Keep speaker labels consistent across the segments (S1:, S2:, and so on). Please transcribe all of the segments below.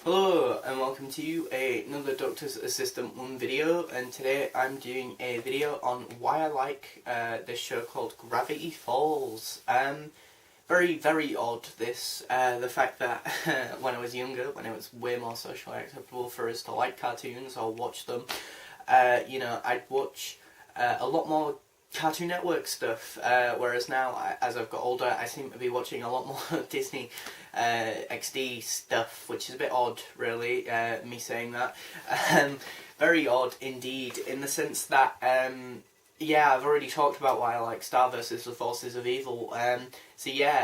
S1: Hello and welcome to another Doctor's Assistant 1 video, and today I'm doing a video on why I like this show called Gravity Falls. Very odd this, the fact that when I was younger, when it was way more socially acceptable for us to like cartoons or watch them, I'd watch a lot more Cartoon Network stuff, whereas now, as I've got older, I seem to be watching a lot more Disney XD stuff, which is a bit odd, really, me saying that. Very odd indeed, in the sense that, I've already talked about why I like Star vs. the Forces of Evil,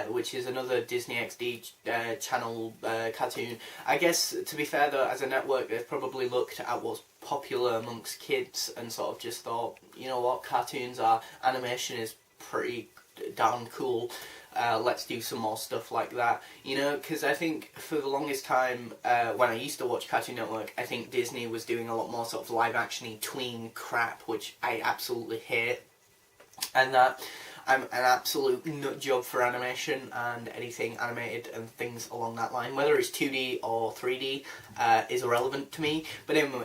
S1: which is another Disney XD channel cartoon. I guess, to be fair though, as a network, they've probably looked at what's popular amongst kids and sort of just thought, you know what, cartoons are, animation is pretty darn cool, let's do some more stuff like that, because I think for the longest time, when I used to watch Cartoon Network, I think Disney was doing a lot more sort of live-action-y tween crap, which I absolutely hate, and that I'm an absolute nut job for animation and anything animated and things along that line, whether it's 2D or 3D, is irrelevant to me, but anyway,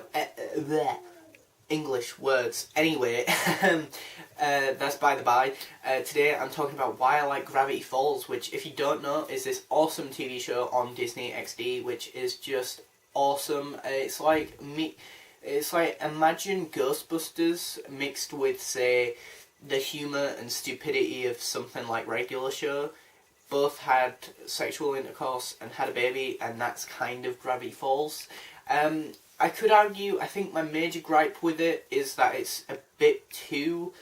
S1: English words. Anyway, that's by the by. Today I'm talking about why I like Gravity Falls, which, if you don't know, is this awesome TV show on Disney XD, which is just awesome. It's like imagine Ghostbusters mixed with, say, the humour and stupidity of something like Regular Show. Both had sexual intercourse and had a baby, and that's kind of Gravity Falls. I could argue, I think my major gripe with it is that it's a bit too,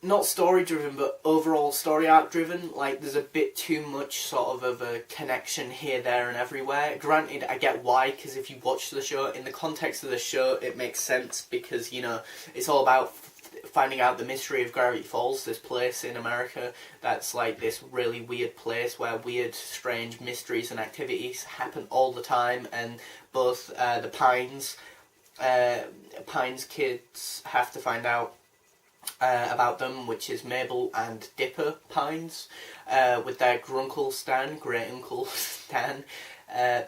S1: not story driven, but overall story arc driven. Like, there's a bit too much sort of a connection here, there and everywhere. Granted, I get why, because if you watch the show, in the context of the show, it makes sense, because, it's all about finding out the mystery of Gravity Falls, this place in America that's like this really weird place where weird, strange mysteries and activities happen all the time, and both the Pines kids have to find out about them, which is Mabel and Dipper Pines, with their grunkle Stan, great uncle Stan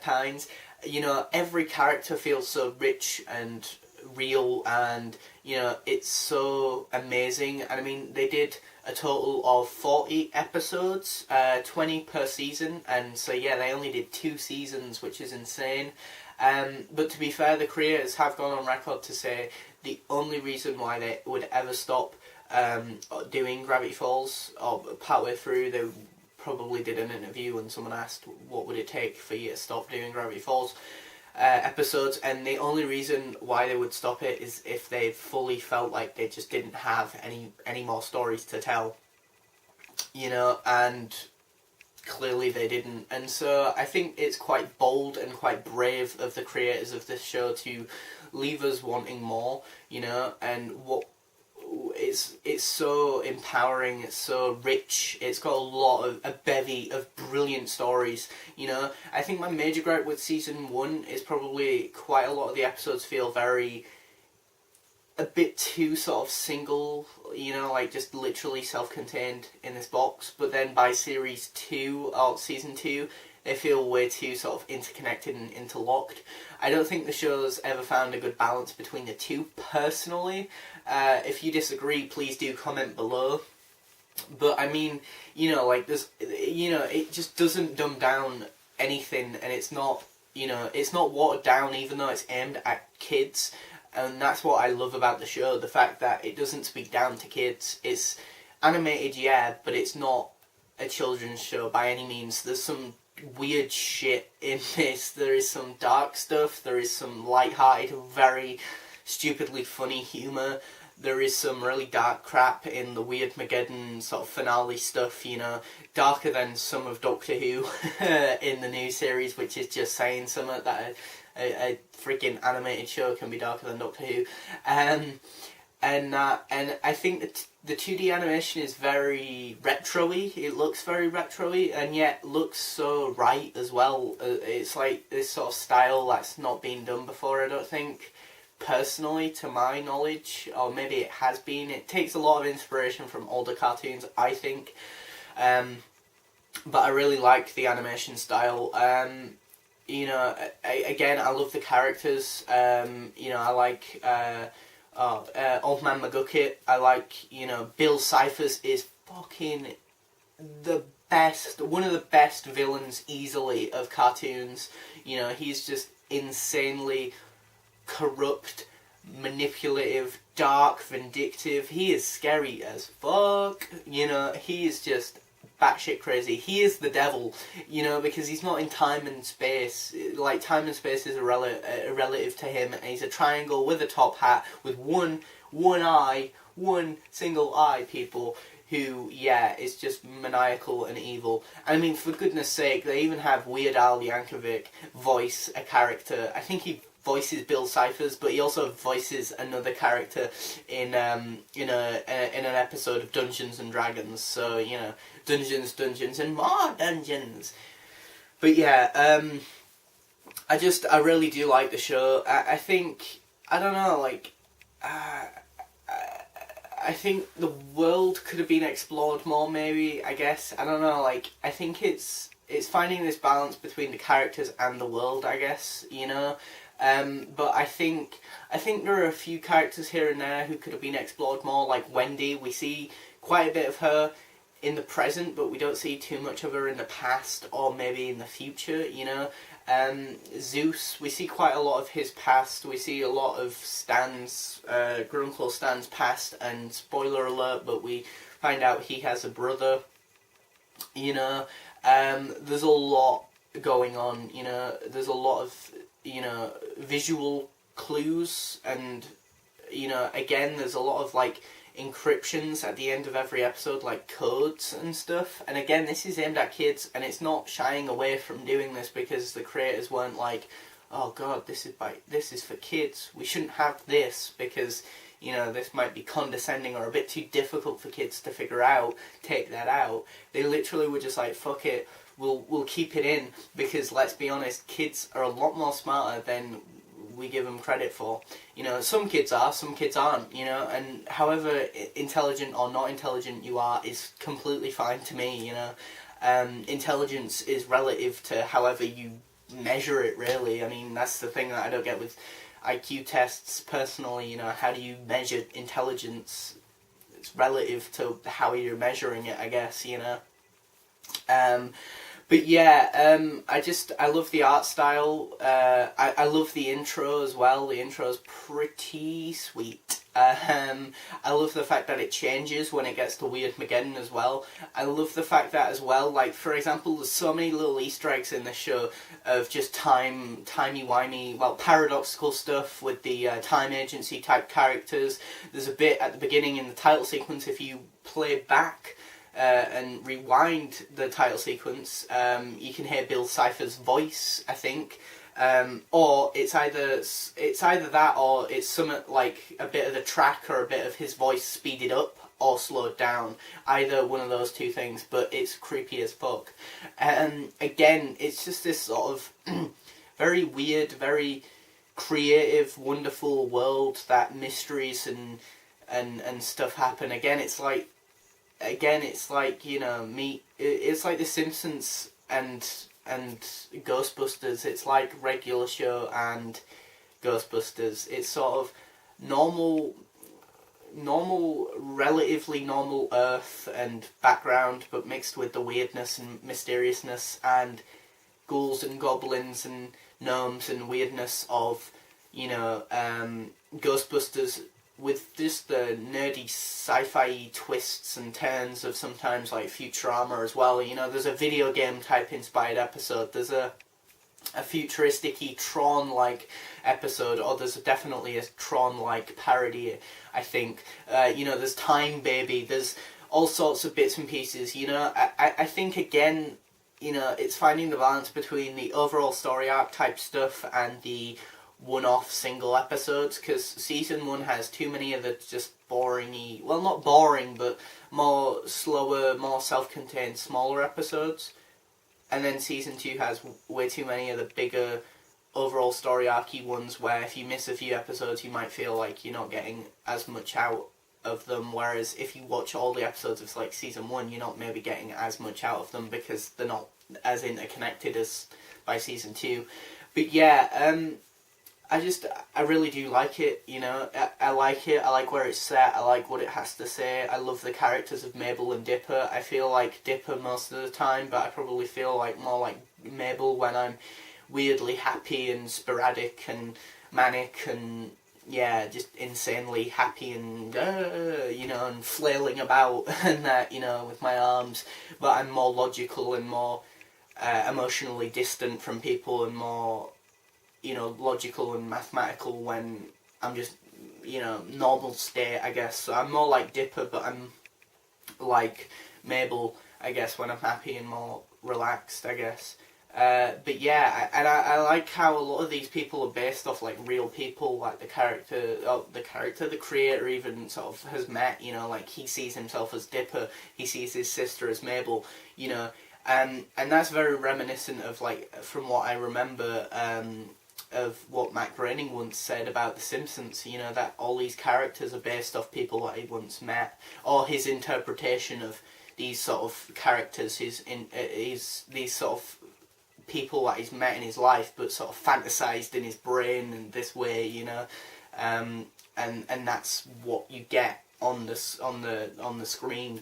S1: Pines. Every character feels so rich and real, and it's so amazing. And I mean, they did a total of 40 episodes, 20 per season, and so they only did 2 seasons, which is insane. But to be fair, the creators have gone on record to say the only reason why they would ever stop doing Gravity Falls, or partway through, they probably did an interview and someone asked what would it take for you to stop doing Gravity Falls episodes, and the only reason why they would stop it is if they fully felt like they just didn't have any more stories to tell, and clearly they didn't. And so I think it's quite bold and quite brave of the creators of this show to leave us wanting more, and it's so empowering, it's so rich, it's got a bevy of brilliant stories, I think my major gripe with season 1 is probably quite a lot of the episodes feel a bit too sort of single, like just literally self-contained in this box, but then by series 2, or season 2, they feel way too sort of interconnected and interlocked. I don't think the show's ever found a good balance between the two, personally. If you disagree, please do comment below. But I mean, there's, it just doesn't dumb down anything, and it's not watered down, even though it's aimed at kids. And that's what I love about the show, the fact that it doesn't speak down to kids. It's animated, but it's not a children's show by any means. There's some weird shit in this. There is some dark stuff, there is some light-hearted, very stupidly funny humour, there is some really dark crap in the Weird Mageddon sort of finale stuff, darker than some of Doctor Who in the new series, which is just saying something, that a freaking animated show can be darker than Doctor Who. And I think that the 2D animation is very retro-y. It looks very retro-y, and yet looks so right as well. It's like this sort of style that's not been done before, I don't think, personally, to my knowledge, or maybe it has been. It takes a lot of inspiration from older cartoons, I think, but I really like the animation style. again, I love the characters. I like Old Man McGucket. I like, Bill Cipher is fucking the best, one of the best villains easily of cartoons. He's just insanely corrupt, manipulative, dark, vindictive. He is scary as fuck. He is just batshit crazy. He is the devil, because he's not in time and space. Like, time and space is a relative to him, and he's a triangle with a top hat with one eye, one single eye, people, who, is just maniacal and evil. I mean, for goodness sake, they even have Weird Al Yankovic voice a character. I think he voices Bill Cipher, but he also voices another character in an episode of Dungeons and Dragons. So, Dungeons and more dungeons. But I really do like the show. I think, I don't know, like, I think the world could have been explored more, maybe, I guess. I don't know, like, I think it's finding this balance between the characters and the world, I guess, but I think there are a few characters here and there who could have been explored more, like Wendy. We see quite a bit of her in the present, but we don't see too much of her in the past or maybe in the future, Zeus, we see quite a lot of his past. We see a lot of Stan's, Grunkle Stan's past, and spoiler alert, but we find out he has a brother, there's a lot going on, there's a lot of, visual clues, and, again, there's a lot of, like, encryptions at the end of every episode, like codes and stuff. And again, this is aimed at kids, and it's not shying away from doing this because the creators weren't like, oh god, this is for kids, we shouldn't have this because, this might be condescending or a bit too difficult for kids to figure out, take that out. They literally were just like, fuck it, we'll keep it in, because let's be honest, kids are a lot more smarter than we give them credit for. Some kids are, some kids aren't, and however intelligent or not intelligent you are is completely fine to me, Intelligence is relative to however you measure it, really. I mean, that's the thing that I don't get with IQ tests personally, how do you measure intelligence? It's relative to how you're measuring it, I guess, But I love the art style. I love the intro as well. The intro is pretty sweet. I love the fact that it changes when it gets to Weirdmageddon as well. I love the fact that as well, like, for example, there's so many little Easter eggs in this show of just timey-wimey, well, paradoxical stuff with the time agency type characters. There's a bit at the beginning in the title sequence, if you play back and rewind the title sequence, you can hear Bill Cipher's voice, I think, or it's either that or it's something like a bit of the track or a bit of his voice speeded up or slowed down. Either one of those two things, but it's creepy as fuck. Again, it's just this sort of very weird, very creative, wonderful world that mysteries and stuff happen. Again, it's like, it's like The Simpsons and Ghostbusters. It's like regular show and Ghostbusters. It's sort of normal, relatively normal Earth and background, but mixed with the weirdness and mysteriousness and ghouls and goblins and gnomes and weirdness of, Ghostbusters, with just the nerdy sci-fi twists and turns of sometimes like Futurama as well. There's a video game type inspired episode. There's a futuristic-y Tron-like episode, or there's definitely a Tron-like parody, I think. There's Time Baby. There's all sorts of bits and pieces. I think again, it's finding the balance between the overall story arc type stuff and the one-off single episodes, because season 1 has too many of the just boring-y, well, not boring, but more slower, more self-contained, smaller episodes, and then season 2 has way too many of the bigger overall story arc-y ones where if you miss a few episodes you might feel like you're not getting as much out of them, whereas if you watch all the episodes of like season 1, you're not maybe getting as much out of them because they're not as interconnected as by season 2. But yeah, I really do like it, you know. I like it, I like where it's set, I like what it has to say. I love the characters of Mabel and Dipper. I feel like Dipper most of the time, but I probably feel like more like Mabel when I'm weirdly happy and sporadic and manic and, yeah, just insanely happy and, you know, and flailing about and that, you know, with my arms. But I'm more logical and more emotionally distant from people and more, you know, logical and mathematical when I'm just, you know, normal state, I guess. So I'm more like Dipper, but I'm like Mabel, I guess, when I'm happy and more relaxed, I guess. But yeah, I like how a lot of these people are based off like real people, like the creator even sort of has met, you know, like he sees himself as Dipper, he sees his sister as Mabel, you know, and that's very reminiscent of like, from what I remember, of what Matt Groening once said about The Simpsons, you know, that all these characters are based off people that he once met, or his interpretation of these sort of characters, his these sort of people that he's met in his life, but sort of fantasized in his brain in this way, you know, and that's what you get on the screen,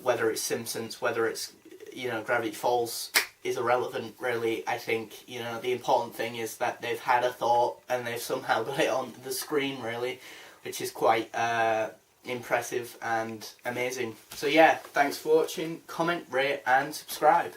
S1: whether it's Simpsons, whether it's, you know, Gravity Falls is irrelevant, really. I think, you know, the important thing is that they've had a thought and they've somehow got it on the screen, really, which is quite impressive and amazing. So yeah, thanks for watching, comment, rate and subscribe.